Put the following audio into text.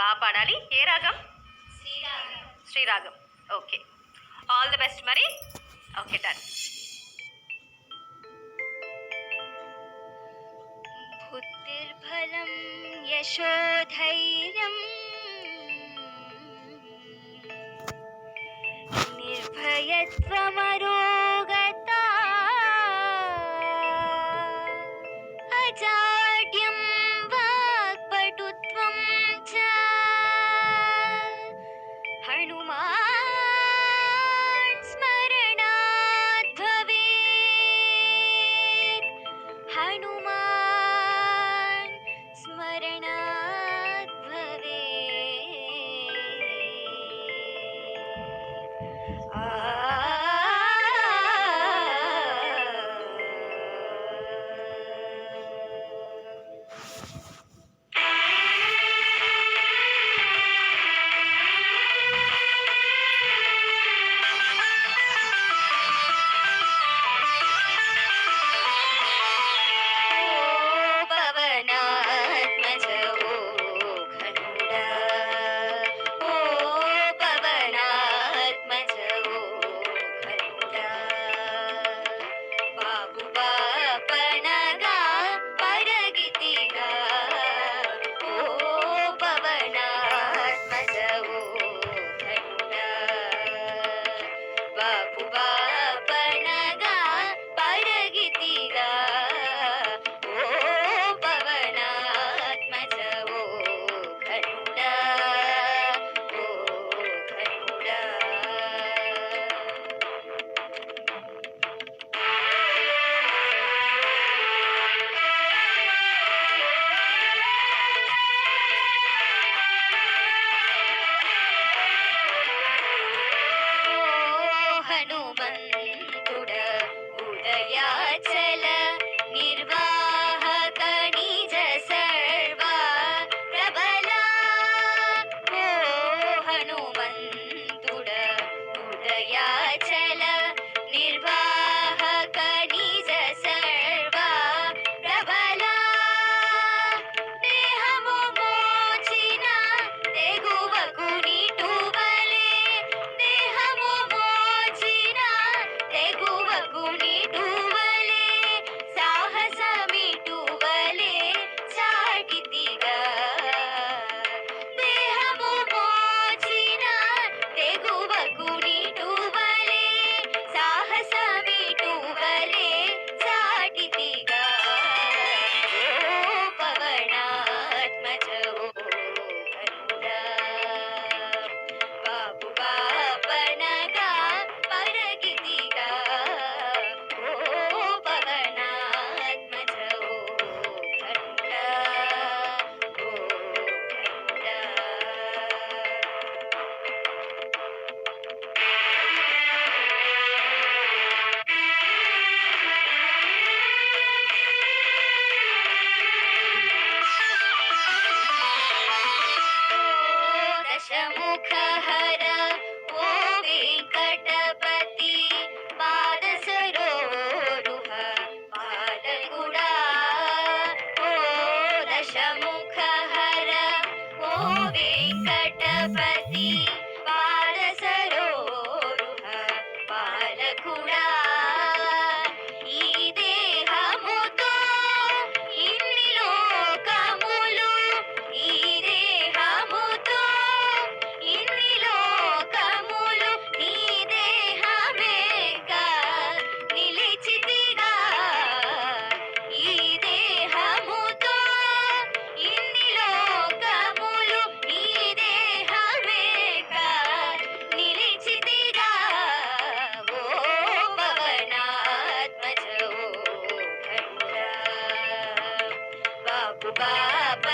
బాగా పాడాలి. ఏ రాగం? శ్రీరాగం. శ్రీరాగం. ఓకే, ఆల్ ది బెస్ట్ మరి. Okay, done. బుద్ధిర్బలం యశోధైర్యం నిర్భయత్వమరోగతా అజాడ్యం వాక్పటుత్వం చ హనుమాన్ స్మరణాత్ భవేత్. హనుమాన్ స్మరణాత్ భవేత్. పవనాత్మజ ఓ ఘనుడా, ఓ పవనాత్మజ ఓ ఘనుడా, బాబు బాపనగా పరగితిగా, ఓ పవనాత్మజ ఓ ఘనుడా, బాబు బాపనగా పరగితిగా, ఓ పవనాత్మజ ఓ ఘనుడా, ఓ ఘనుడా. ఓ హనుమంతుడ ఉదయాచల నిర్వాహక నిజ సర్వా ప్రబలా, ఓ హనుమంతుడ ఉదయాచల నిర్వాహక నిజ సర్వా ప్రబలా, దేహము మోచిన తెగువకు నిటువలే, దేహము మోచిన తెగువకు నిటువలే, సాహసమిటువలే చాటితిగా, దేహము మోచిన తెగువకు నిటువలే, సాహసమిటువలే చాటితిగా, ఓ పవనాత్మజ ఓ ఘనుడా, బాబు బాపనగా పరగితిగా, ఓ పవనాత్మజ ఓ ఘనుడా, ఓ ఘనుడా. దశముఖహర ఓ వెంకటపతి, పాదసరోరుహ పాలకుడా, ఓ దశముఖహర ఓ వెంకటపతి, పాదసరోరుహ పాలకుడా, ఈ దేహముతో ఇన్ని లోకములు, ఈ దేహముతో ఇన్ని లోకములు, నీ దేహమేగా నిలిచితిగా, ఈ దేహముతో ఇన్ని లోకములు, నీ దేహమేగా నిలిచితిగా, ఓ పవనాత్మజ ఓ ఘనుడా, బాబు బాప